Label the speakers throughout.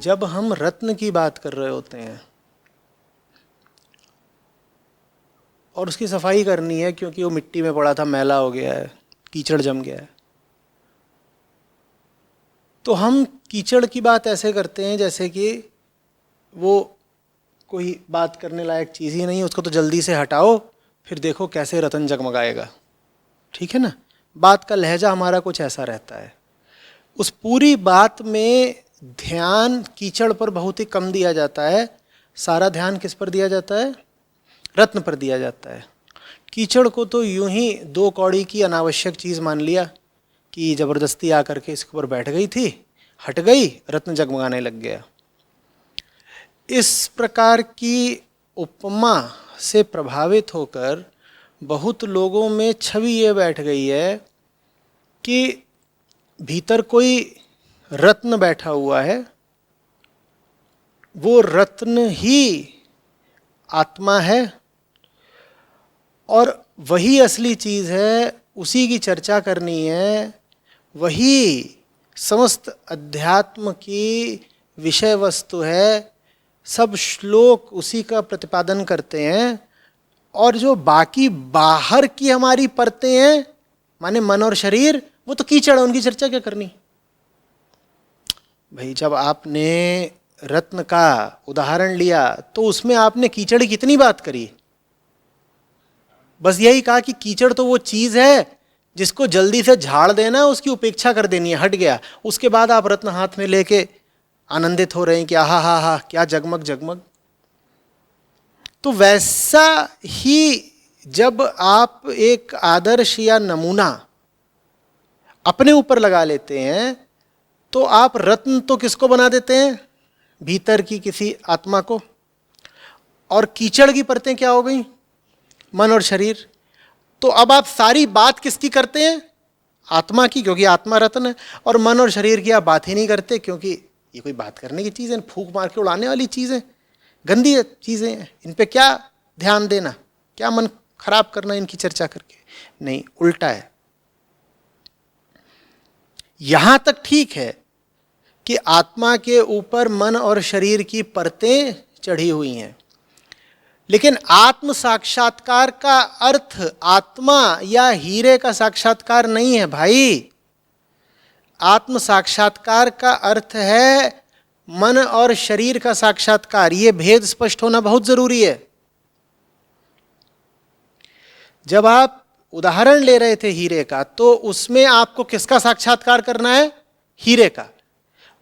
Speaker 1: जब हम रत्न की बात कर रहे होते हैं और उसकी सफाई करनी है क्योंकि वो मिट्टी में पड़ा था, मैला हो गया है, कीचड़ जम गया है, तो हम कीचड़ की बात ऐसे करते हैं जैसे कि वो कोई बात करने लायक चीज़ ही नहीं है, उसको तो जल्दी से हटाओ, फिर देखो कैसे रतन जगमगाएगा। ठीक है ना? बात का लहजा हमारा कुछ ऐसा रहता है। उस पूरी बात में ध्यान कीचड़ पर बहुत ही कम दिया जाता है, सारा ध्यान किस पर दिया जाता है? रत्न पर दिया जाता है। कीचड़ को तो यूं ही दो कौड़ी की अनावश्यक चीज़ मान लिया कि ज़बरदस्ती आकर के इसके ऊपर बैठ गई थी, हट गई, रत्न जगमगाने लग गया। इस प्रकार की उपमा से प्रभावित होकर बहुत लोगों में छवि ये बैठ गई है कि भीतर कोई रत्न बैठा हुआ है, वो रत्न ही आत्मा है और वही असली चीज़ है, उसी की चर्चा करनी है, वही समस्त अध्यात्म की विषय वस्तु है। सब श्लोक उसी का प्रतिपादन करते हैं और जो बाकी बाहर की हमारी परतें हैं, माने मन और शरीर, वो तो कीचड़ है, उनकी चर्चा क्या करनी भाई। जब आपने रत्न का उदाहरण लिया तो उसमें आपने कीचड़ की कितनी बात करी? बस यही कहा कि कीचड़ तो वो चीज़ है जिसको जल्दी से झाड़ देना, उसकी उपेक्षा कर देनी है, हट गया। उसके बाद आप रत्न हाथ में लेके आनंदित हो रहे हैं कि आहा हा हा क्या जगमग जगमग। तो वैसा ही जब आप एक आदर्श या नमूना अपने ऊपर लगा लेते हैं तो आप रत्न तो किसको बना देते हैं? भीतर की किसी आत्मा को। और कीचड़ की परतें क्या हो गई? मन और शरीर। तो अब आप सारी बात किसकी करते हैं? आत्मा की, क्योंकि आत्मा रत्न है। और मन और शरीर की आप बात ही नहीं करते क्योंकि ये कोई बात करने की चीज़ है, फूंक मार के उड़ाने वाली चीज़ें, गंदी चीज़ें हैं, इन पे क्या ध्यान देना, क्या मन खराब करना इनकी चर्चा करके। नहीं, उल्टा है। यहां तक ठीक है कि आत्मा के ऊपर मन और शरीर की परतें चढ़ी हुई हैं, लेकिन आत्म साक्षात्कार का अर्थ आत्मा या हीरे का साक्षात्कार नहीं है भाई। आत्म साक्षात्कार का अर्थ है मन और शरीर का साक्षात्कार। ये भेद स्पष्ट होना बहुत जरूरी है। जब आप उदाहरण ले रहे थे हीरे का, तो उसमें आपको किसका साक्षात्कार करना है? हीरे का।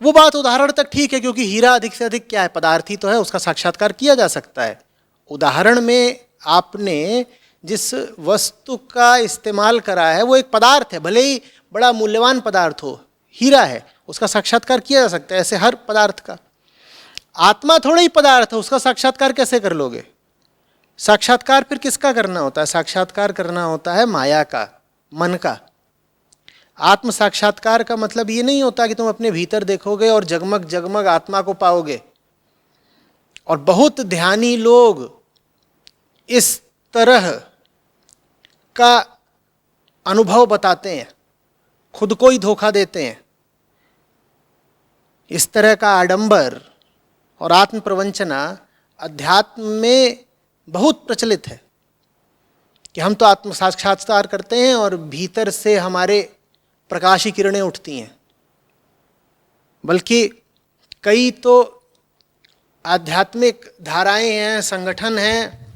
Speaker 1: वो बात उदाहरण तक ठीक है क्योंकि हीरा अधिक से अधिक क्या है? पदार्थी तो है, उसका साक्षात्कार किया जा सकता है। उदाहरण में आपने जिस वस्तु का इस्तेमाल करा है वो एक पदार्थ है, भले ही बड़ा मूल्यवान पदार्थ हो, हीरा है, उसका साक्षात्कार किया जा सकता है। ऐसे हर पदार्थ का। आत्मा थोड़ा ही पदार्थ है, उसका साक्षात्कार कैसे कर लोगे? साक्षात्कार फिर किसका करना होता है? साक्षात्कार करना होता है माया का, मन का। आत्म साक्षात्कार का मतलब ये नहीं होता कि तुम अपने भीतर देखोगे और जगमग जगमग आत्मा को पाओगे। और बहुत ध्यानी लोग इस तरह का अनुभव बताते हैं, खुद को ही धोखा देते हैं। इस तरह का आडंबर और आत्म प्रवंचना अध्यात्म में बहुत प्रचलित है कि हम तो आत्म साक्षात्कार करते हैं और भीतर से हमारे प्रकाशी किरणें उठती हैं। बल्कि कई तो आध्यात्मिक धाराएं हैं, संगठन हैं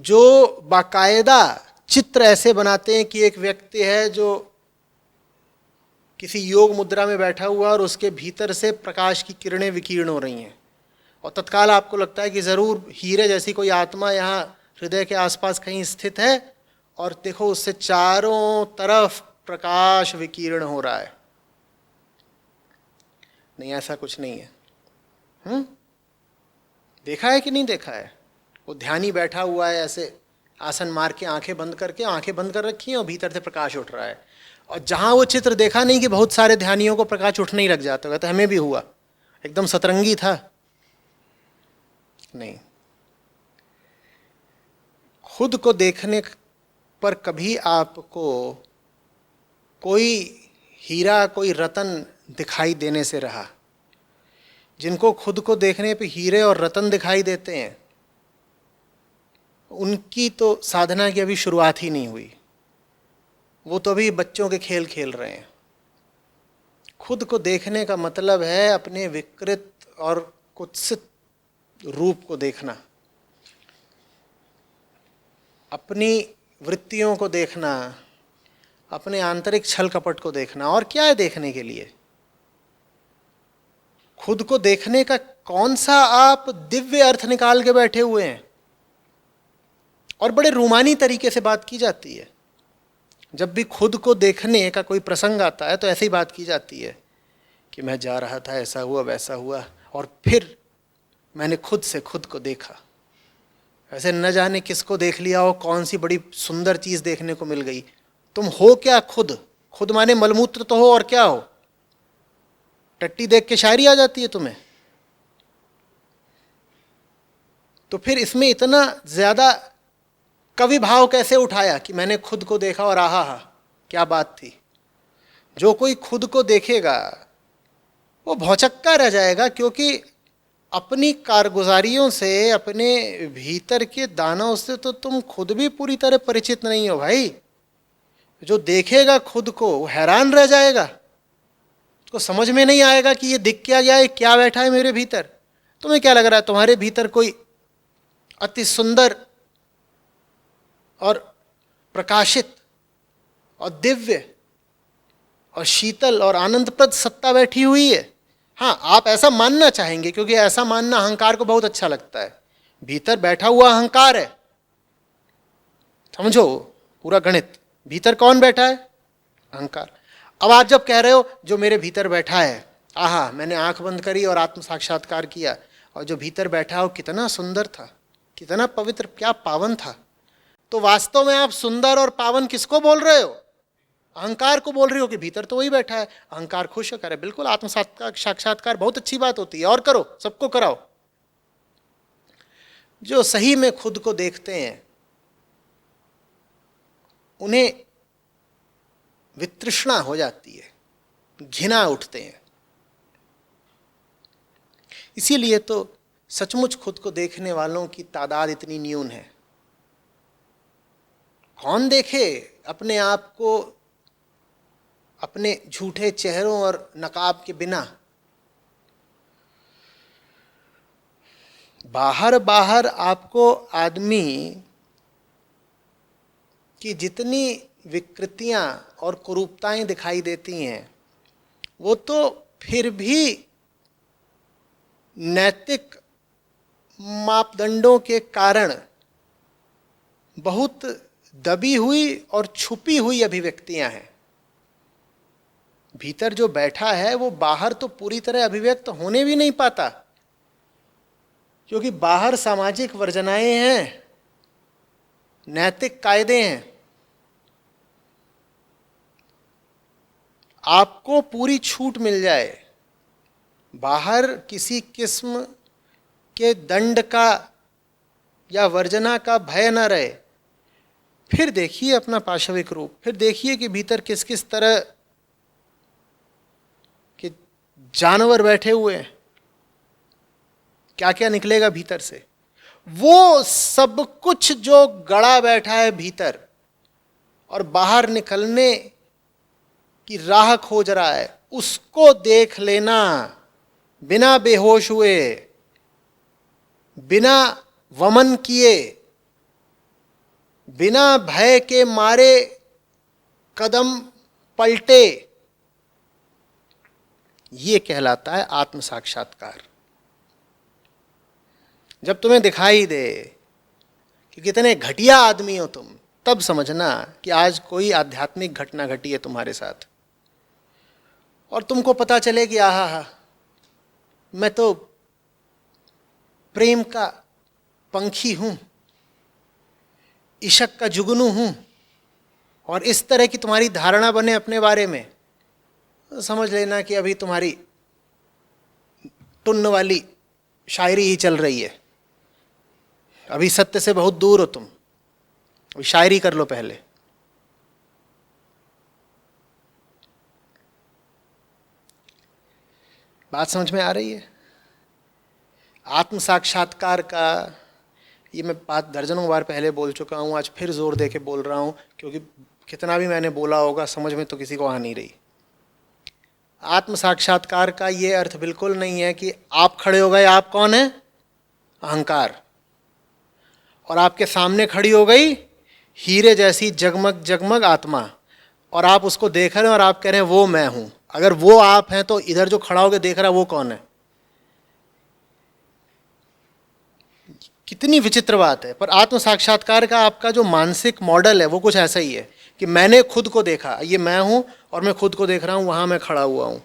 Speaker 1: जो बाकायदा चित्र ऐसे बनाते हैं कि एक व्यक्ति है जो किसी योग मुद्रा में बैठा हुआ और उसके भीतर से प्रकाश की किरणें विकीर्ण हो रही हैं, और तत्काल आपको लगता है कि ज़रूर हीरे जैसी कोई आत्मा यहाँ हृदय के आसपास कहीं स्थित है, और देखो उससे चारों तरफ प्रकाश विकीर्ण हो रहा है। नहीं, ऐसा कुछ नहीं है। देखा है कि नहीं देखा है? वो ध्यानी बैठा हुआ है ऐसे आसन मार के, आंखें बंद करके, आंखें बंद कर रखी हैं और भीतर से प्रकाश उठ रहा है। और जहाँ वो चित्र देखा नहीं कि बहुत सारे ध्यानियों को प्रकाश उठने ही लग जाता है, तो हमें भी हुआ, एकदम सतरंगी था। नहीं, खुद को देखने पर कभी आपको कोई हीरा, कोई रतन दिखाई देने से रहा, जिनको खुद को देखने पे हीरे और रतन दिखाई देते हैं, उनकी तो साधना की अभी शुरुआत ही नहीं हुई, वो तो अभी बच्चों के खेल खेल रहे हैं। खुद को देखने का मतलब है अपने विकृत और कुत्सित रूप को देखना, अपनी वृत्तियों को देखना, अपने आंतरिक छल कपट को देखना। और क्या है देखने के लिए? खुद को देखने का कौन सा आप दिव्य अर्थ निकाल के बैठे हुए हैं? और बड़े रूमानी तरीके से बात की जाती है। जब भी खुद को देखने का कोई प्रसंग आता है तो ऐसे ही बात की जाती है कि मैं जा रहा था, ऐसा हुआ वैसा हुआ, और फिर मैंने खुद से खुद को देखा। ऐसे न जाने किसको देख लिया हो, कौन सी बड़ी सुंदर चीज देखने को मिल गई। तुम हो क्या? खुद। खुद माने मलमूत्र तो हो, और क्या हो? टट्टी देख के शायरी आ जाती है तुम्हें? तो फिर इसमें इतना ज्यादा कवि भाव कैसे उठाया कि मैंने खुद को देखा और आहा हा क्या बात थी। जो कोई खुद को देखेगा वो भौचक्का रह जाएगा, क्योंकि अपनी कारगुजारियों से, अपने भीतर के दानों से तो तुम खुद भी पूरी तरह परिचित नहीं हो भाई। जो देखेगा खुद को वो हैरान रह जाएगा, उसको समझ में नहीं आएगा कि ये दिख क्या गया है, क्या बैठा है मेरे भीतर। तुम्हें क्या लग रहा है तुम्हारे भीतर कोई अति सुंदर और प्रकाशित और दिव्य और शीतल और आनंदप्रद सत्ता बैठी हुई है? हाँ, आप ऐसा मानना चाहेंगे, क्योंकि ऐसा मानना अहंकार को बहुत अच्छा लगता है। भीतर बैठा हुआ अहंकार है। समझो पूरा गणित। भीतर कौन बैठा है? अहंकार। अब आप जब कह रहे हो जो मेरे भीतर बैठा है, आहा मैंने आंख बंद करी और आत्म साक्षात्कार किया, और जो भीतर बैठा हो कितना सुंदर था, कितना पवित्र, क्या पावन था, तो वास्तव में आप सुंदर और पावन किसको बोल रहे हो? अहंकार को बोल रही हो कि भीतर तो वही बैठा है। अहंकार खुश होकर है, बिल्कुल आत्म साक्षात्कार बहुत अच्छी बात होती है, और करो, सबको कराओ। जो सही में खुद को देखते हैं उन्हें वितृष्णा हो जाती है, घृणा उठते हैं। इसीलिए तो सचमुच खुद को देखने वालों की तादाद इतनी न्यून है। कौन देखे अपने आप को अपने झूठे चेहरों और नकाब के बिना? बाहर बाहर आपको आदमी की जितनी विकृतियां और कुरूपताएं दिखाई देती हैं, वो तो फिर भी नैतिक मापदंडों के कारण बहुत दबी हुई और छुपी हुई अभिव्यक्तियां हैं। भीतर जो बैठा है वो बाहर तो पूरी तरह अभिव्यक्त होने भी नहीं पाता, क्योंकि बाहर सामाजिक वर्जनाएं हैं, नैतिक कायदे हैं। आपको पूरी छूट मिल जाए, बाहर किसी किस्म के दंड का या वर्जना का भय न रहे, फिर देखिए अपना पाशविक रूप, फिर देखिए कि भीतर किस किस तरह के जानवर बैठे हुए हैं, क्या क्या निकलेगा भीतर से। वो सब कुछ जो गड़ा बैठा है भीतर और बाहर निकलने की राह खोज रहा है, उसको देख लेना बिना बेहोश हुए, बिना वमन किए, बिना भय के मारे कदम पलटे, ये कहलाता है आत्म साक्षात्कार। जब तुम्हें दिखाई दे कि कितने घटिया आदमी हो तुम, तब समझना कि आज कोई आध्यात्मिक घटना घटी है तुम्हारे साथ। और तुमको पता चले कि आहा हा, मैं तो प्रेम का पंखी हूं, इशक का जुगनू हूं, और इस तरह की तुम्हारी धारणा बने अपने बारे में, तो समझ लेना कि अभी तुम्हारी टुन्न वाली शायरी ही चल रही है। अभी सत्य से बहुत दूर हो तुम, अभी शायरी कर लो पहले। बात समझ में आ रही है? आत्म साक्षात्कार का ये मैं बात दर्जनों बार पहले बोल चुका हूँ, आज फिर जोर दे के बोल रहा हूँ, क्योंकि कितना भी मैंने बोला होगा समझ में तो किसी को आ नहीं रही। आत्म साक्षात्कार का ये अर्थ बिल्कुल नहीं है कि आप खड़े हो गए, आप कौन है? अहंकार, और आपके सामने खड़ी हो गई हीरे जैसी जगमग जगमग आत्मा, और आप उसको देख रहे हैं और आप कह रहे हैं वो मैं हूं। अगर वो आप हैं तो इधर जो खड़ा होकर देख रहा है वो कौन है? कितनी विचित्र बात है। पर आत्म साक्षात्कार का आपका जो मानसिक मॉडल है वो कुछ ऐसा ही है कि मैंने खुद को देखा, ये मैं हूं और मैं खुद को देख रहा हूं, वहां मैं खड़ा हुआ हूं,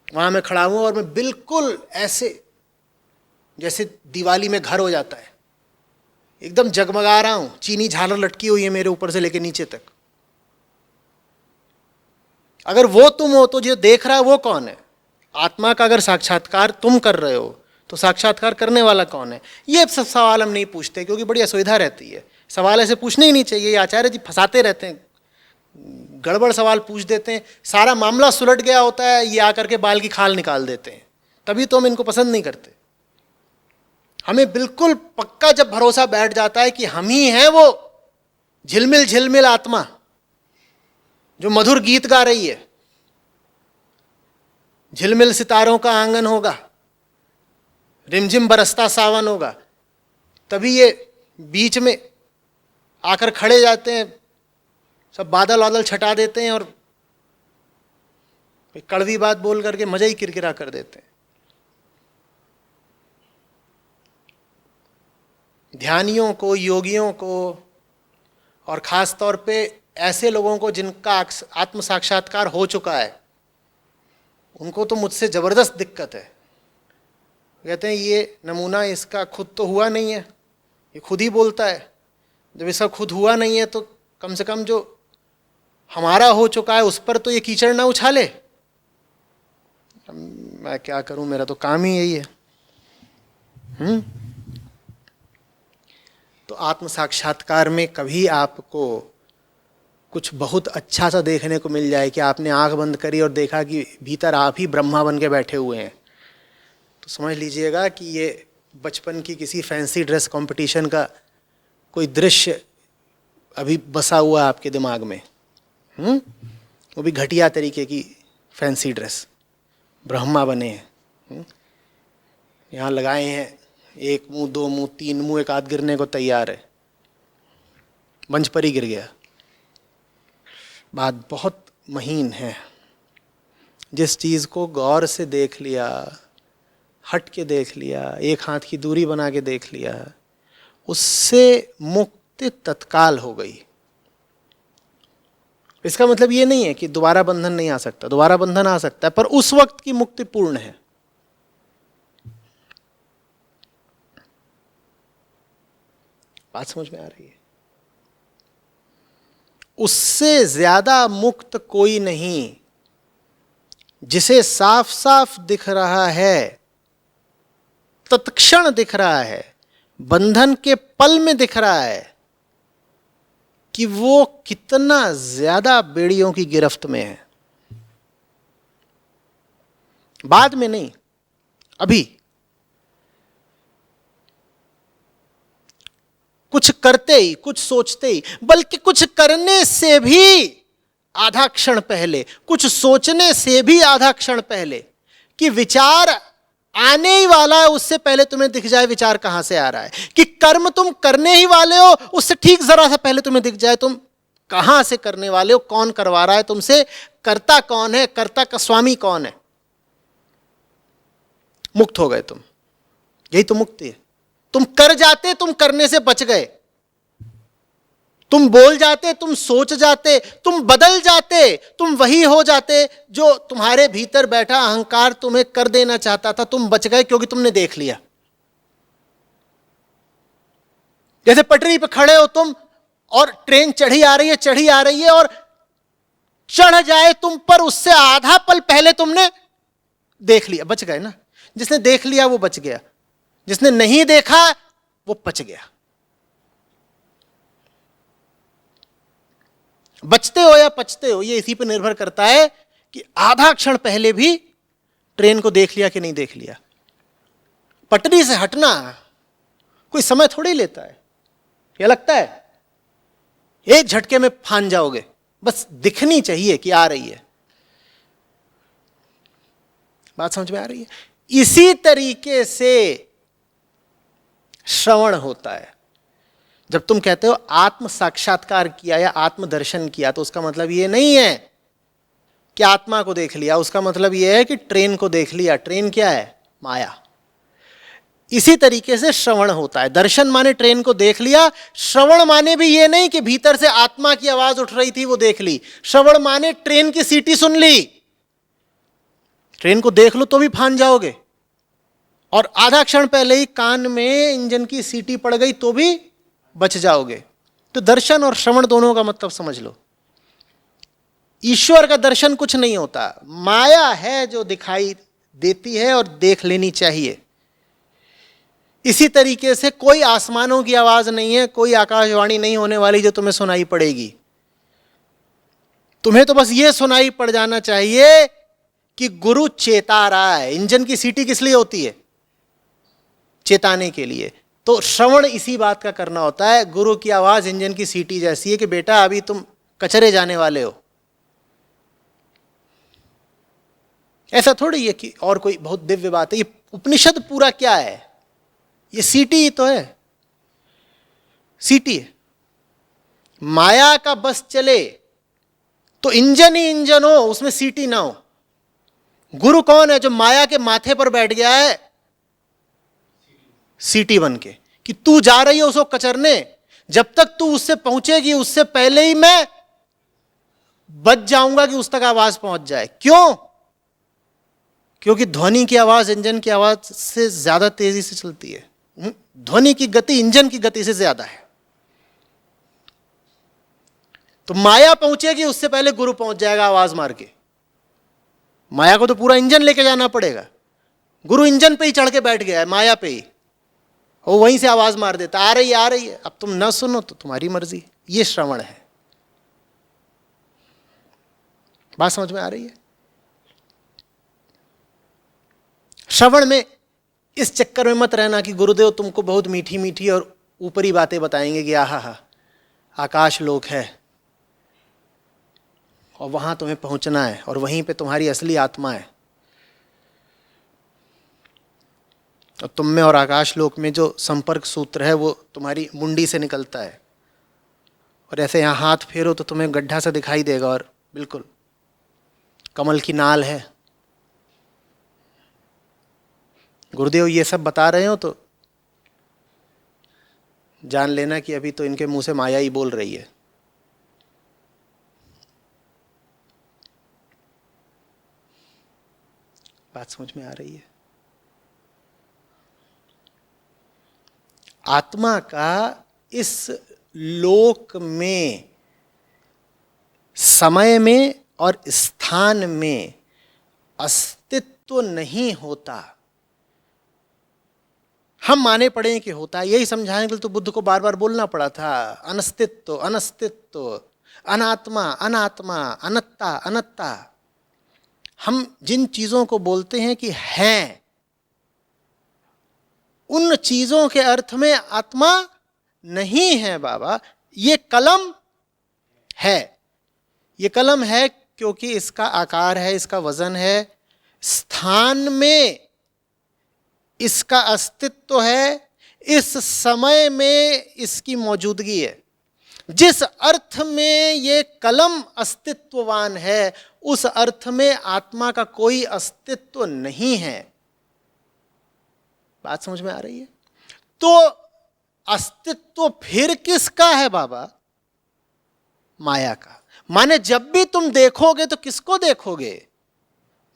Speaker 1: वहां मैं खड़ा हुआ और मैं बिल्कुल ऐसे जैसे दिवाली में घर हो जाता है, एकदम जगमगा रहा हूं, चीनी झालर लटकी हुई है मेरे ऊपर से लेकर नीचे तक। अगर वो तुम हो तो जो देख रहा है वो कौन है? आत्मा का अगर साक्षात्कार तुम कर रहे हो तो साक्षात्कार करने वाला कौन है? ये सब सवाल हम नहीं पूछते क्योंकि बड़ी असुविधा रहती है। सवाल ऐसे पूछने ही नहीं चाहिए, ये आचार्य जी फंसाते रहते हैं, गड़बड़ सवाल पूछ देते हैं, सारा मामला सुलट गया होता है, ये आकर के बाल की खाल निकाल देते हैं। तभी तो हम इनको पसंद नहीं करते। हमें बिल्कुल पक्का जब भरोसा बैठ जाता है कि हम ही हैं वो झिलमिल झिलमिल आत्मा जो मधुर गीत गा रही है, झिलमिल सितारों का आंगन होगा, रिमझिम बरसता सावन होगा, तभी ये बीच में आकर खड़े जाते हैं, सब बादल वादल छटा देते हैं और कड़वी बात बोल करके मजा ही किरकिरा कर देते हैं। ध्यानियों को, योगियों को, और खास तौर पे ऐसे लोगों को जिनका आत्म साक्षात्कार हो चुका है, उनको तो मुझसे जबरदस्त दिक्कत है। कहते हैं ये नमूना इसका खुद तो हुआ नहीं है, ये खुद ही बोलता है। जब इसका खुद हुआ नहीं है तो कम से कम जो हमारा हो चुका है उस पर तो ये कीचड़ ना उछाले। मैं क्या करूं, मेरा तो काम ही यही है। तो आत्म साक्षात्कार में कभी आपको कुछ बहुत अच्छा सा देखने को मिल जाए कि आपने आंख बंद करी और देखा कि भीतर आप ही ब्रह्मा बन के बैठे हुए हैं, तो समझ लीजिएगा कि ये बचपन की किसी फैंसी ड्रेस कंपटीशन का कोई दृश्य अभी बसा हुआ है आपके दिमाग में। वो भी घटिया तरीके की फैंसी ड्रेस, ब्रह्मा बने हैं, यहाँ लगाए हैं एक मुंह, दो मुंह, तीन मुंह, एक आध गिरने को तैयार है, मंच पर ही गिर गया। बात बहुत महीन है। जिस चीज़ को गौर से देख लिया, हट के देख लिया, एक हाथ की दूरी बना के देख लिया, उससे मुक्ति तत्काल हो गई। इसका मतलब ये नहीं है कि दोबारा बंधन नहीं आ सकता, दोबारा बंधन आ सकता है, पर उस वक्त की मुक्ति पूर्ण है। बात समझ में आ रही है? उससे ज्यादा मुक्त कोई नहीं। जिसे साफ साफ दिख रहा है, तत्क्षण दिख रहा है, बंधन के पल में दिख रहा है कि वो कितना ज्यादा बेड़ियों की गिरफ्त में है। बाद में नहीं, अभी। कुछ करते ही, कुछ सोचते ही, बल्कि कुछ करने से भी आधा क्षण पहले, कुछ सोचने से भी आधा क्षण पहले, कि विचार आने ही वाला है उससे पहले तुम्हें दिख जाए विचार कहां से आ रहा है, कि कर्म तुम करने ही वाले हो उससे ठीक जरा सा पहले तुम्हें दिख जाए तुम कहां से करने वाले हो, कौन करवा रहा है तुमसे, कर्ता कौन है, कर्ता का स्वामी कौन है। मुक्त हो गए तुम। यही तो मुक्ति है। तुम कर जाते, तुम करने से बच गए। तुम बोल जाते, तुम सोच जाते, तुम बदल जाते, तुम वही हो जाते जो तुम्हारे भीतर बैठा अहंकार तुम्हें कर देना चाहता था। तुम बच गए क्योंकि तुमने देख लिया। जैसे पटरी पे खड़े हो तुम और ट्रेन चढ़ी आ रही है और चढ़ जाए तुम पर उससे आधा पल पहले तुमने देख लिया, बच गए ना। जिसने देख लिया वो बच गया, जिसने नहीं देखा वो बच गया। बचते हो या पचते हो ये इसी पर निर्भर करता है कि आधा क्षण पहले भी ट्रेन को देख लिया कि नहीं देख लिया। पटरी से हटना कोई समय थोड़ी लेता है, क्या लगता है एक झटके में फान जाओगे, बस दिखनी चाहिए कि आ रही है। बात समझ में आ रही है? इसी तरीके से श्रवण होता है। जब तुम कहते हो आत्म साक्षात्कार किया या आत्म दर्शन किया, तो उसका मतलब यह नहीं है कि आत्मा को देख लिया, उसका मतलब यह है कि ट्रेन को देख लिया। ट्रेन क्या है? माया। इसी तरीके से श्रवण होता है। दर्शन माने ट्रेन को देख लिया, श्रवण माने भी ये नहीं कि भीतर से आत्मा की आवाज उठ रही थी वो देख ली। श्रवण माने ट्रेन की सीटी सुन ली। ट्रेन को देख लो तो भी फान जाओगे, और आधा क्षण पहले ही कान में इंजन की सीटी पड़ गई तो भी बच जाओगे। तो दर्शन और श्रवण दोनों का मतलब समझ लो। ईश्वर का दर्शन कुछ नहीं होता, माया है जो दिखाई देती है और देख लेनी चाहिए। इसी तरीके से कोई आसमानों की आवाज नहीं है, कोई आकाशवाणी नहीं होने वाली जो तुम्हें सुनाई पड़ेगी। तुम्हें तो बस ये सुनाई पड़ जाना चाहिए कि गुरु चेता रहा है। इंजन की सीटी किस लिए होती है? चेताने के लिए। तो श्रवण इसी बात का करना होता है। गुरु की आवाज इंजन की सीटी जैसी है कि बेटा अभी तुम कचरे जाने वाले हो। ऐसा थोड़ी है कि और कोई बहुत दिव्य बात है। ये उपनिषद पूरा क्या है? ये सीटी ही तो है, सीटी है। माया का बस चले तो इंजन ही इंजन हो, उसमें सीटी ना हो। गुरु कौन है? जो माया के माथे पर बैठ गया है सीटी बन के, कि तू जा रही है उसको कचरने, जब तक तू उससे पहुंचेगी उससे पहले ही मैं बच जाऊंगा कि उस तक आवाज पहुंच जाए। क्यों? क्योंकि ध्वनि की आवाज इंजन की आवाज से ज्यादा तेजी से चलती है। ध्वनि की गति इंजन की गति से ज्यादा है। तो माया पहुंचेगी उससे पहले गुरु पहुंच जाएगा आवाज मार के। माया को तो पूरा इंजन लेके जाना पड़ेगा। गुरु इंजन पे ही चढ़ के बैठ गया है, माया पे ही, वो वहीं से आवाज मार देता, आ रही है। अब तुम न सुनो तो तुम्हारी मर्जी। ये श्रवण है। बात समझ में आ रही है? श्रवण में इस चक्कर में मत रहना कि गुरुदेव तुमको बहुत मीठी मीठी और ऊपरी बातें बताएंगे कि आहा आकाश लोक है और वहां तुम्हें पहुंचना है और वहीं पे तुम्हारी असली आत्मा है। और तुम में और आकाश लोक में जो संपर्क सूत्र है वो तुम्हारी मुंडी से निकलता है, और ऐसे यहाँ हाथ फेरो तो तुम्हें गड्ढा सा दिखाई देगा और बिल्कुल कमल की नाल है। गुरुदेव ये सब बता रहे हो तो जान लेना कि अभी तो इनके मुंह से माया ही बोल रही है। बात समझ में आ रही है? आत्मा का इस लोक में, समय में और स्थान में अस्तित्व नहीं होता। हम माने पड़े कि होता है, यही समझाने के लिए तो बुद्ध को बार बार बोलना पड़ा था। अनस्तित्व अनस्तित्व, अनात्मा अनात्मा, अनत्ता अनत्ता। हम जिन चीजों को बोलते हैं कि हैं, उन चीजों के अर्थ में आत्मा नहीं है बाबा। ये कलम है, ये कलम है क्योंकि इसका आकार है, इसका वजन है, स्थान में इसका अस्तित्व है, इस समय में इसकी मौजूदगी है। जिस अर्थ में ये कलम अस्तित्ववान है उस अर्थ में आत्मा का कोई अस्तित्व नहीं है। बात समझ में आ रही है? तो अस्तित्व फिर किसका है बाबा? माया का। माने जब भी तुम देखोगे तो किसको देखोगे?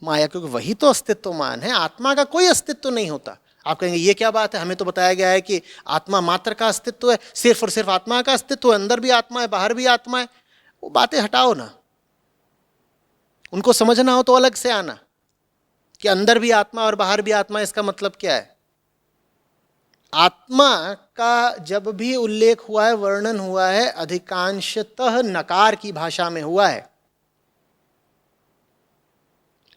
Speaker 1: माया, क्योंकि वही तो अस्तित्वमान है। आत्मा का कोई अस्तित्व नहीं होता। आप कहेंगे ये क्या बात है, हमें तो बताया गया है कि आत्मा मात्र का अस्तित्व है, सिर्फ और सिर्फ आत्मा का अस्तित्व है, अंदर भी आत्मा है बाहर भी आत्मा है। वो बातें हटाओ ना, उनको समझना हो तो अलग से आना कि अंदर भी आत्मा और बाहर भी आत्मा, इसका मतलब क्या है। आत्मा का जब भी उल्लेख हुआ है, वर्णन हुआ है, अधिकांशतः नकार की भाषा में हुआ है।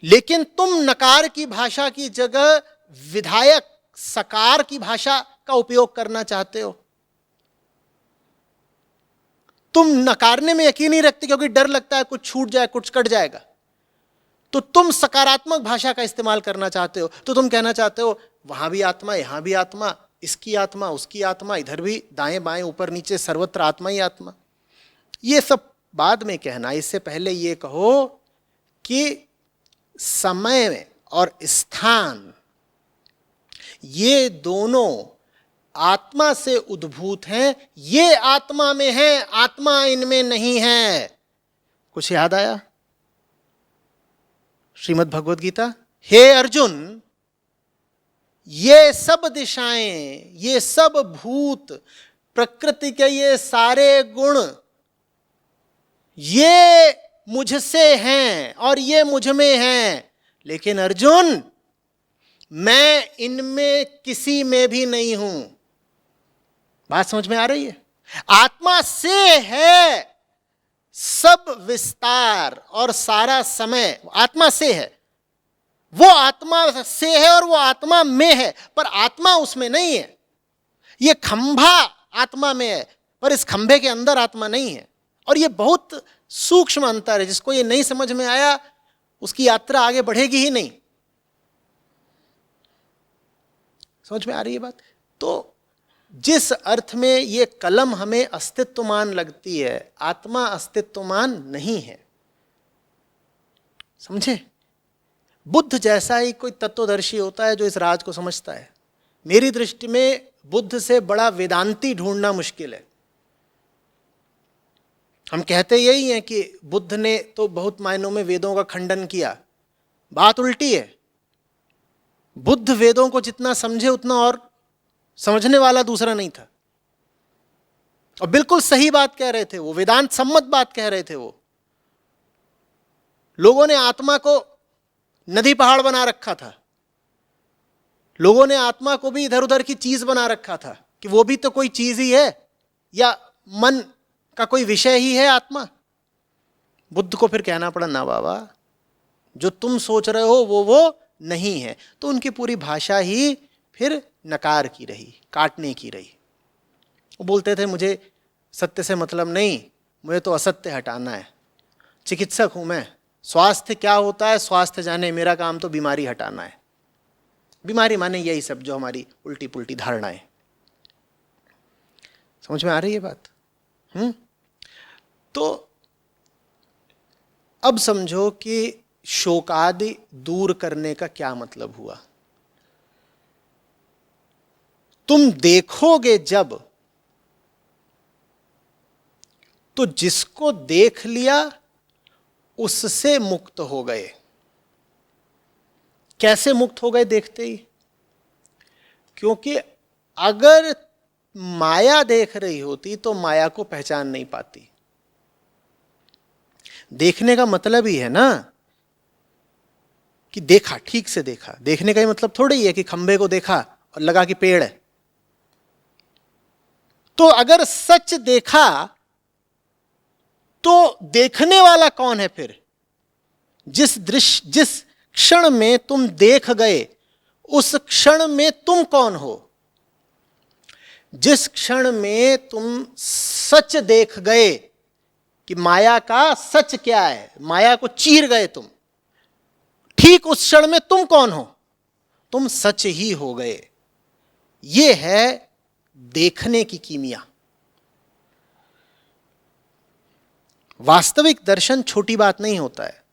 Speaker 1: लेकिन तुम नकार की भाषा की जगह विधायक सकार की भाषा का उपयोग करना चाहते हो, तुम नकारने में यकीन नहीं रखते क्योंकि डर लगता है कुछ छूट जाए, कुछ कट जाएगा, तो तुम सकारात्मक भाषा का इस्तेमाल करना चाहते हो, तो तुम कहना चाहते हो वहां भी आत्मा, यहां भी आत्मा, इसकी आत्मा, उसकी आत्मा, इधर भी, दाएं बाएं ऊपर नीचे सर्वत्र आत्मा ही आत्मा। ये सब बाद में कहना, इससे पहले ये कहो कि समय और स्थान ये दोनों आत्मा से उद्भूत हैं, ये आत्मा में है, आत्मा इनमें नहीं है। कुछ याद आया? श्रीमद् भगवद गीता, हे अर्जुन, ये सब दिशाएं, ये सब भूत, प्रकृति के ये सारे गुण, ये मुझसे हैं और ये मुझ में हैं, लेकिन अर्जुन मैं इनमें किसी में भी नहीं हूं। बात समझ में आ रही है? आत्मा से है सब विस्तार और सारा समय, आत्मा से है, वो आत्मा से है और वो आत्मा में है, पर आत्मा उसमें नहीं है। ये खंभा आत्मा में है, पर इस खंभे के अंदर आत्मा नहीं है। और ये बहुत सूक्ष्म अंतर है, जिसको ये नहीं समझ में आया उसकी यात्रा आगे बढ़ेगी ही नहीं। समझ में आ रही है बात? तो जिस अर्थ में ये कलम हमें अस्तित्वमान लगती है, आत्मा अस्तित्वमान नहीं है। समझे? बुद्ध जैसा ही कोई तत्वदर्शी होता है जो इस राज को समझता है। मेरी दृष्टि में बुद्ध से बड़ा वेदांती ढूंढना मुश्किल है। हम कहते यही हैं कि बुद्ध ने तो बहुत मायनों में वेदों का खंडन किया। बात उल्टी है। बुद्ध वेदों को जितना समझे उतना और समझने वाला दूसरा नहीं था, और बिल्कुल सही बात कह रहे थे वो, वेदांत सम्मत बात कह रहे थे वो। लोगों ने आत्मा को नदी पहाड़ बना रखा था, लोगों ने आत्मा को भी इधर उधर की चीज बना रखा था कि वो भी तो कोई चीज ही है, या मन का कोई विषय ही है आत्मा। बुद्ध को फिर कहना पड़ा, ना बाबा, जो तुम सोच रहे हो वो नहीं है। तो उनकी पूरी भाषा ही फिर नकार की रही, काटने की रही। वो बोलते थे मुझे सत्य से मतलब नहीं, मुझे तो असत्य हटाना है। चिकित्सक हूं मैं, स्वास्थ्य क्या होता है स्वास्थ्य जाने, मेरा काम तो बीमारी हटाना है। बीमारी माने यही सब जो हमारी उल्टी पुल्टी धारणाएं। समझ में आ रही है बात? तो अब समझो कि शोकादि दूर करने का क्या मतलब हुआ। तुम देखोगे जब, तो जिसको देख लिया उससे मुक्त हो गए। कैसे मुक्त हो गए देखते ही? क्योंकि अगर माया देख रही होती तो माया को पहचान नहीं पाती। देखने का मतलब ही है ना कि देखा, ठीक से देखा। देखने का ही मतलब थोड़ा ही है कि खंबे को देखा और लगा कि पेड़ है। तो अगर सच देखा तो देखने वाला कौन है फिर? जिस क्षण में तुम देख गए उस क्षण में तुम कौन हो? जिस क्षण में तुम सच देख गए कि माया का सच क्या है, माया को चीर गए तुम, ठीक उस क्षण में तुम कौन हो? तुम सच ही हो गए। यह है देखने की कीमिया। वास्तविक दर्शन छोटी बात नहीं होता है,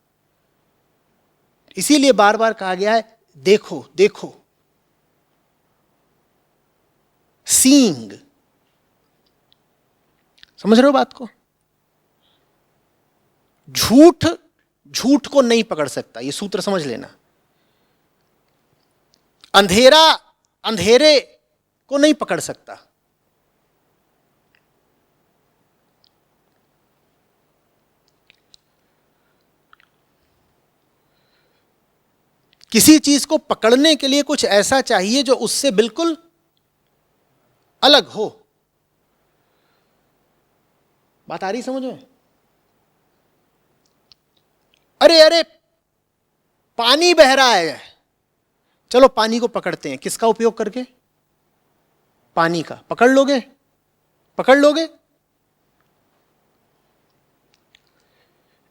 Speaker 1: इसीलिए बार बार कहा गया है देखो देखो। सीइंग, समझ रहे हो बात को? झूठ झूठ को नहीं पकड़ सकता, ये सूत्र समझ लेना। अंधेरा अंधेरे को नहीं पकड़ सकता। किसी चीज को पकड़ने के लिए कुछ ऐसा चाहिए जो उससे बिल्कुल अलग हो। बात आ रही समझ में? अरे अरे पानी बह रहा है, चलो पानी को पकड़ते हैं, किसका उपयोग करके? पानी का। पकड़ लोगे? पकड़ लोगे?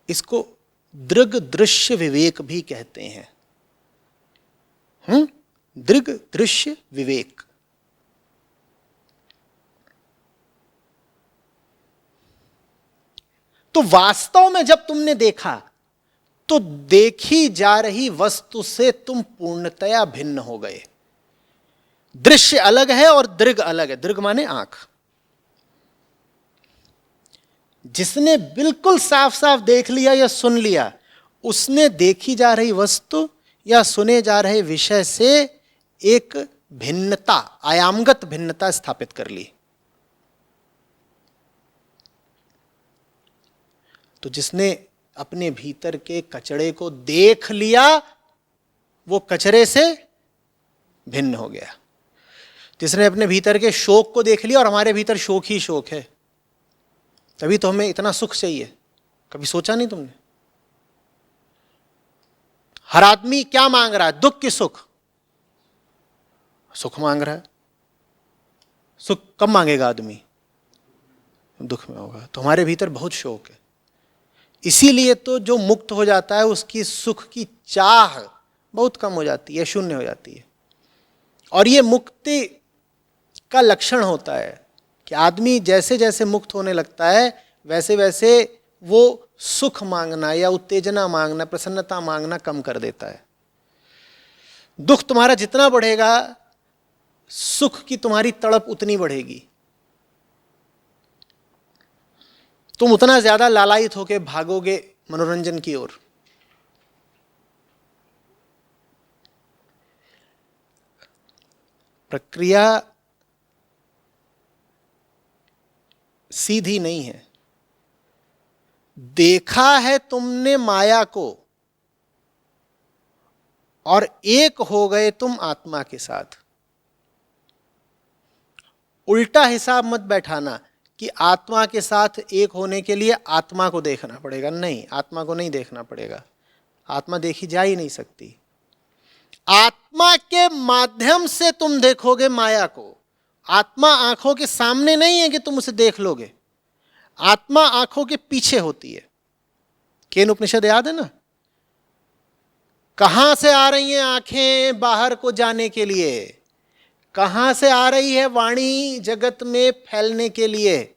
Speaker 1: इसको दृग दृश्य विवेक भी कहते हैं। दृग दृश्य विवेक। तो वास्तव में जब तुमने देखा तो देखी जा रही वस्तु से तुम पूर्णतया भिन्न हो गए। दृश्य अलग है और दृग अलग है। दृग माने आंख। जिसने बिल्कुल साफ साफ देख लिया या सुन लिया, उसने देखी जा रही वस्तु या सुने जा रहे विषय से एक भिन्नता, आयामगत भिन्नता स्थापित कर ली। तो जिसने अपने भीतर के कचरे को देख लिया, वो कचरे से भिन्न हो गया। जिसने अपने भीतर के शोक को देख लिया, और हमारे भीतर शोक ही शोक है, तभी तो हमें इतना सुख चाहिए। कभी सोचा नहीं तुमने? हर आदमी क्या मांग रहा है? दुख की सुख? सुख मांग रहा है। सुख कब मांगेगा आदमी? दुख में होगा। तो हमारे भीतर बहुत शोक है। इसीलिए तो जो मुक्त हो जाता है उसकी सुख की चाह बहुत कम हो जाती है, शून्य हो जाती है। और ये मुक्ति का लक्षण होता है कि आदमी जैसे जैसे मुक्त होने लगता है वैसे वैसे वो सुख मांगना या उत्तेजना मांगना, प्रसन्नता मांगना कम कर देता है। दुख तुम्हारा जितना बढ़ेगा, सुख की तुम्हारी तड़प उतनी बढ़ेगी। तुम उतना ज्यादा लालायित होकर भागोगे मनोरंजन की ओर। प्रक्रिया सीधी नहीं है। देखा है तुमने माया को और एक हो गए तुम आत्मा के साथ। उल्टा हिसाब मत बैठाना कि आत्मा के साथ एक होने के लिए आत्मा को देखना पड़ेगा। नहीं, आत्मा को नहीं देखना पड़ेगा। आत्मा देखी जा ही नहीं सकती। आत्मा के माध्यम से तुम देखोगे माया को। आत्मा आंखों के सामने नहीं है कि तुम उसे देख लोगे। आत्मा आंखों के पीछे होती है। केन उपनिषद याद है ना? कहां से आ रही हैं आंखें बाहर को जाने के लिए? कहां से आ रही है वाणी जगत में फैलने के लिए?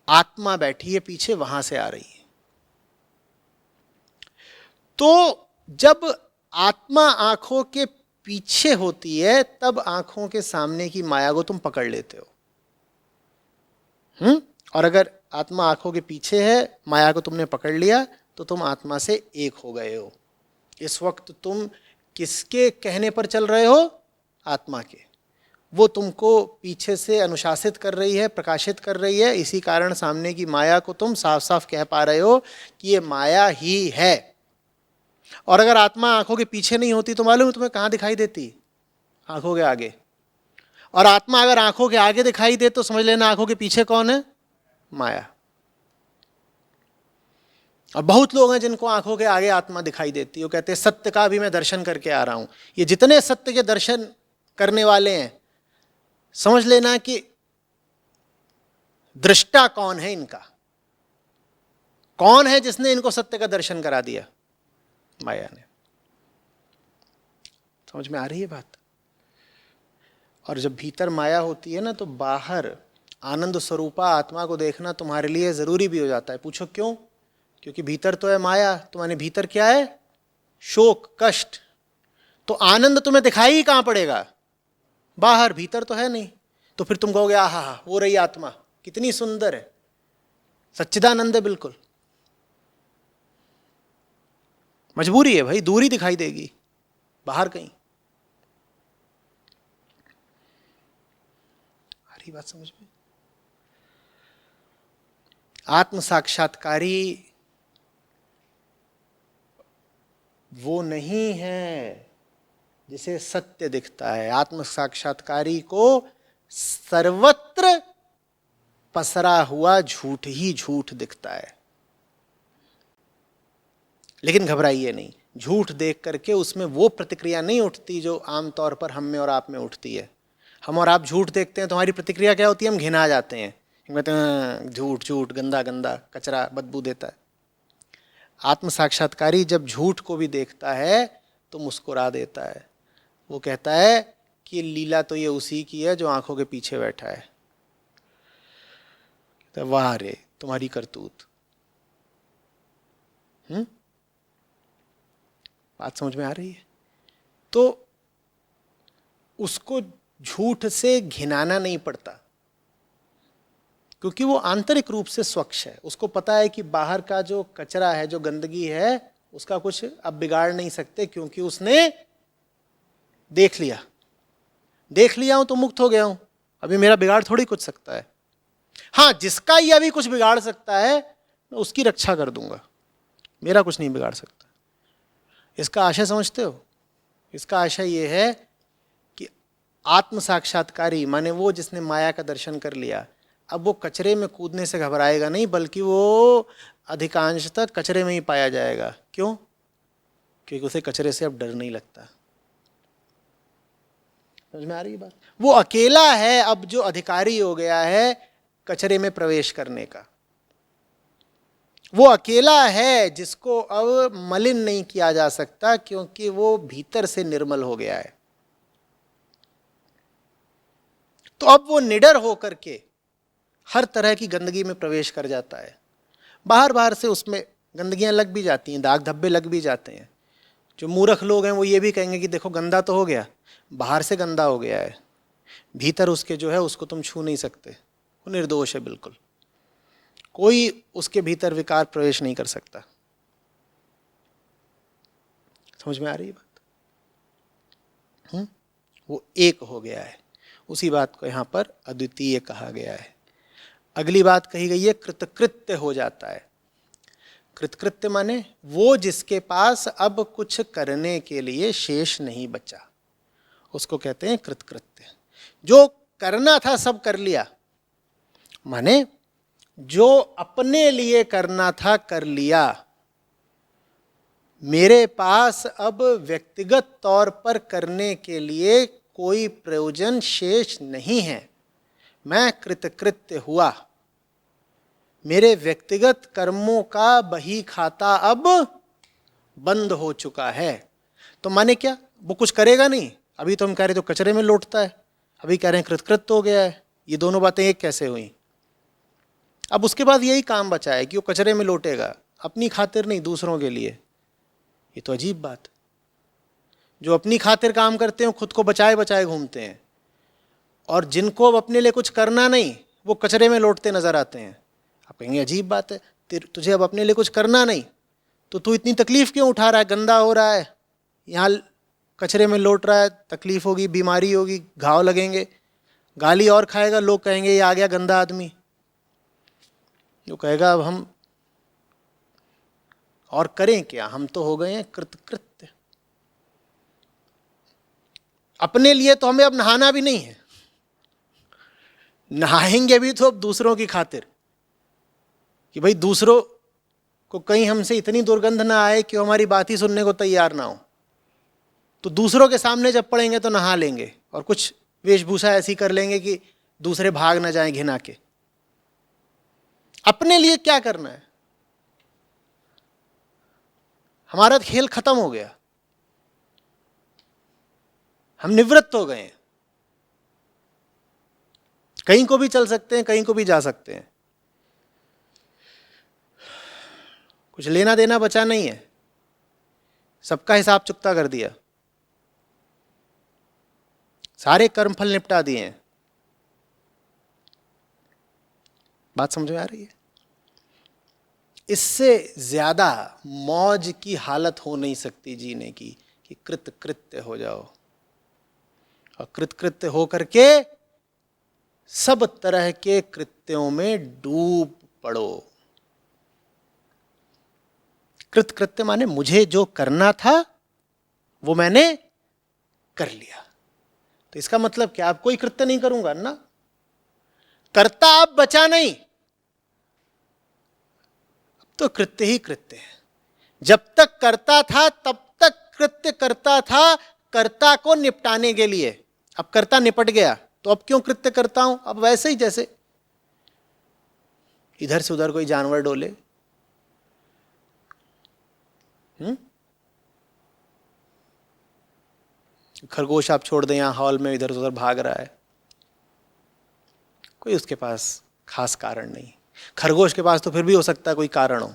Speaker 1: आत्मा बैठी है पीछे, वहां से आ रही है। तो जब आत्मा आंखों के पीछे होती है तब आंखों के सामने की माया को तुम पकड़ लेते हो। और अगर आत्मा आंखों के पीछे है, माया को तुमने पकड़ लिया, तो तुम आत्मा से एक हो गए हो। इस वक्त तुम किसके कहने पर चल रहे हो? आत्मा के। वो तुमको पीछे से अनुशासित कर रही है, प्रकाशित कर रही है। इसी कारण सामने की माया को तुम साफ साफ कह पा रहे हो कि ये माया ही है। और अगर आत्मा आंखों के पीछे नहीं होती तो मालूम है तुम्हें कहां दिखाई देती? आंखों के आगे। और आत्मा अगर आंखों के आगे दिखाई दे तो समझ लेना आंखों के पीछे कौन है? माया। और बहुत लोग हैं जिनको आंखों के आगे आत्मा दिखाई देती है। वो कहते हैं सत्य का भी मैं दर्शन करके आ रहा हूं। ये जितने सत्य के दर्शन करने वाले हैं, समझ लेना कि दृष्टा कौन है इनका? कौन है जिसने इनको सत्य का दर्शन करा दिया? माया ने। समझ में आ रही है बात? और जब भीतर माया होती है ना, तो बाहर आनंद स्वरूपा आत्मा को देखना तुम्हारे लिए जरूरी भी हो जाता है। पूछो क्यों? क्योंकि भीतर तो है माया। तुम्हारे भीतर क्या है? शोक, कष्ट। तो आनंद तुम्हें दिखाई ही कहां पड़ेगा? बाहर। भीतर तो है नहीं। तो फिर तुम कहोगे आहा वो रही आत्मा, कितनी सुंदर है, सच्चिदानंद है बिल्कुल। मजबूरी है भाई, दूरी दिखाई देगी, बाहर कहीं। आ रही बात समझ में? आत्म साक्षात्कारी वो नहीं है जिसे सत्य दिखता है। आत्म साक्षात्कारी को सर्वत्र पसरा हुआ झूठ ही झूठ दिखता है। लेकिन घबराइए नहीं, झूठ देख करके उसमें वो प्रतिक्रिया नहीं उठती जो आमतौर पर हम में और आप में उठती है। हम और आप झूठ देखते हैं तो हमारी प्रतिक्रिया क्या होती है? हम घिना जाते हैं, कहते हैं झूठ झूठ, गंदा गंदा, कचरा, बदबू देता है। आत्म साक्षात्कारी जब झूठ को भी देखता है तो मुस्कुरा देता है। वो कहता है कि लीला तो ये उसी की है जो आंखों के पीछे बैठा है। कहता है, वाह रे तुम्हारी करतूत। बात समझ में आ रही है? तो उसको झूठ से घिनाना नहीं पड़ता, क्योंकि वो आंतरिक रूप से स्वच्छ है। उसको पता है कि बाहर का जो कचरा है, जो गंदगी है, उसका कुछ अब बिगाड़ नहीं सकते, क्योंकि उसने देख लिया हूं तो मुक्त हो गया हूं। अभी मेरा बिगाड़ थोड़ी कुछ सकता है। हाँ, जिसका ये अभी कुछ बिगाड़ सकता है मैं उसकी रक्षा कर दूंगा, मेरा कुछ नहीं बिगाड़ सकता। इसका आशय समझते हो? इसका आशय ये है कि आत्म साक्षात्कारी माने वो जिसने माया का दर्शन कर लिया, अब वो कचरे में कूदने से घबराएगा नहीं, बल्कि वो अधिकांशतः कचरे में ही पाया जाएगा। क्यों? क्योंकि उसे कचरे से अब डर नहीं लगता। समझ में आ रही बात? वो अकेला है अब जो अधिकारी हो गया है कचरे में प्रवेश करने का। वो अकेला है जिसको अब मलिन नहीं किया जा सकता, क्योंकि वो भीतर से निर्मल हो गया है। तो अब वो निडर होकर के हर तरह की गंदगी में प्रवेश कर जाता है। बाहर से उसमें गंदगियां लग भी जाती हैं, दाग धब्बे लग भी जाते हैं। जो मूर्ख लोग हैं वो ये भी कहेंगे कि देखो गंदा तो हो गया, बाहर से गंदा हो गया है, भीतर उसके जो है उसको तुम छू नहीं सकते, वो निर्दोष है बिल्कुल, कोई उसके भीतर विकार प्रवेश नहीं कर सकता। समझ में आ रही है बात? वो एक हो गया है। उसी बात को यहाँ पर अद्वितीय कहा गया है। अगली बात कही गई है, कृतकृत्य हो जाता है। कृतकृत्य माने वो जिसके पास अब कुछ करने के लिए शेष नहीं बचा, उसको कहते हैं कृतकृत्य। जो करना था सब कर लिया, माने जो अपने लिए करना था कर लिया। मेरे पास अब व्यक्तिगत तौर पर करने के लिए कोई प्रयोजन शेष नहीं है, मैं कृतकृत्य हुआ। मेरे व्यक्तिगत कर्मों का बही खाता अब बंद हो चुका है। तो माने क्या? वो कुछ करेगा नहीं। अभी तो हम कह रहे तो कचरे में लौटता है, अभी कह रहे हैं कृतकृत्य हो गया है। ये दोनों बातें एक कैसे हुई? अब उसके बाद यही काम बचा है कि वो कचरे में लौटेगा, अपनी खातिर नहीं, दूसरों के लिए। ये तो अजीब बात। जो अपनी खातिर काम करते हैं खुद को बचाए बचाए घूमते हैं, और जिनको अब अपने लिए कुछ करना नहीं वो कचरे में लौटते नजर आते हैं। आप कहेंगे अजीब बात है, तुझे अब अपने लिए कुछ करना नहीं तो तू इतनी तकलीफ क्यों उठा रहा है? गंदा हो रहा है, यहाँ कचरे में लौट रहा है, तकलीफ होगी, बीमारी होगी, घाव लगेंगे, गाली और खाएगा, लोग कहेंगे ये आ गया गंदा आदमी। जो कहेगा अब हम और करें क्या, हम तो हो गए हैं कृतकृत्य। अपने लिए तो हमें अब नहाना भी नहीं है, नहाएंगे भी तो अब दूसरों की खातिर, कि भाई दूसरों को कहीं हमसे इतनी दुर्गंध ना आए कि वो हमारी बात ही सुनने को तैयार ना हो। तो दूसरों के सामने जब पड़ेंगे तो नहा लेंगे और कुछ वेशभूषा ऐसी कर लेंगे कि दूसरे भाग ना जाएं घिना के। अपने लिए क्या करना है? हमारा खेल खत्म हो गया, हम निवृत्त हो गए हैं। कहीं को भी चल सकते हैं, कहीं को भी जा सकते हैं, कुछ लेना देना बचा नहीं है, सबका हिसाब चुकता कर दिया, सारे कर्मफल निपटा दिए हैं। बात समझ में आ रही है? इससे ज्यादा मौज की हालत हो नहीं सकती जीने की कि कृतकृत्य हो जाओ और कृतकृत्य हो करके सब तरह के कृत्यों में डूब पड़ो। कृतकृत्य माने मुझे जो करना था वो मैंने कर लिया। तो इसका मतलब क्या? अब कोई कृत्य नहीं करूंगा ना, करता अब बचा नहीं, अब तो कृत्य ही कृत्य है। जब तक करता था तब कृत्य करता था कर्ता को निपटाने के लिए, अब कर्ता निपट गया तो अब क्यों कृत्य करता हूं? अब वैसे ही जैसे इधर से उधर कोई जानवर डोले, खरगोश आप छोड़ दें यहां हॉल में, इधर उधर भाग रहा है, कोई उसके पास खास कारण नहीं। खरगोश के पास तो फिर भी हो सकता है कोई कारण हो,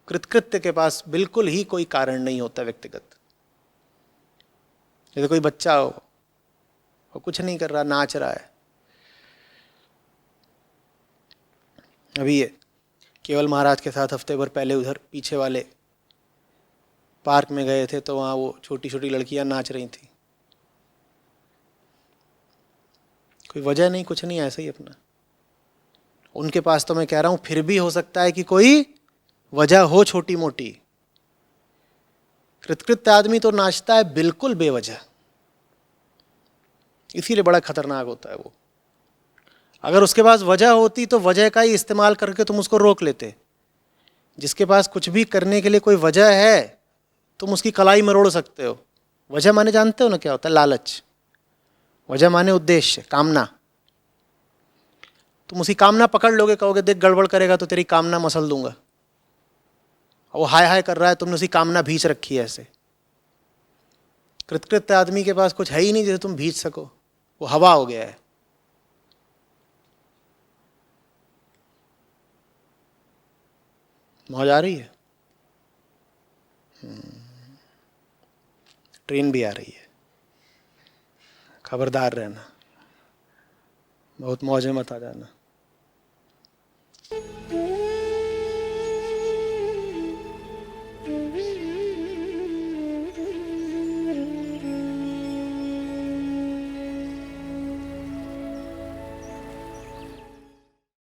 Speaker 1: कृतकृत्य के पास बिल्कुल ही कोई कारण नहीं होता व्यक्तिगत। जैसे कोई बच्चा हो, वो कुछ नहीं कर रहा, नाच रहा है। अभी ये केवल महाराज के साथ हफ्ते भर पहले उधर पीछे वाले पार्क में गए थे, तो वहाँ वो छोटी छोटी लड़कियां नाच रही थी, कोई वजह नहीं, कुछ नहीं, ऐसे ही अपना। उनके पास तो मैं कह रहा हूं फिर भी हो सकता है कि कोई वजह हो छोटी मोटी। कृतकृत्य आदमी तो नाचता है बिल्कुल बेवजह, इसीलिए बड़ा खतरनाक होता है वो। अगर उसके पास वजह होती तो वजह का ही इस्तेमाल करके तुम उसको रोक लेते। जिसके पास कुछ भी करने के लिए कोई वजह है, तुम उसकी कलाई मरोड़ सकते हो। वजह माने जानते हो ना क्या होता है? लालच। वजह माने उद्देश्य, कामना। तुम उसी कामना पकड़ लोगे, कहोगे देख गड़बड़ करेगा तो तेरी कामना मसल दूंगा, वो हाय हाय कर रहा है, तुमने उसी कामना भींच रखी है ऐसे। कृतकृत्य आदमी के पास कुछ है ही नहीं जिसे तुम भींच सको, वो हवा हो गया है। मौज आ रही है? ट्रेन भी आ रही है, खबरदार रहना, बहुत मौज में मत आ जाना।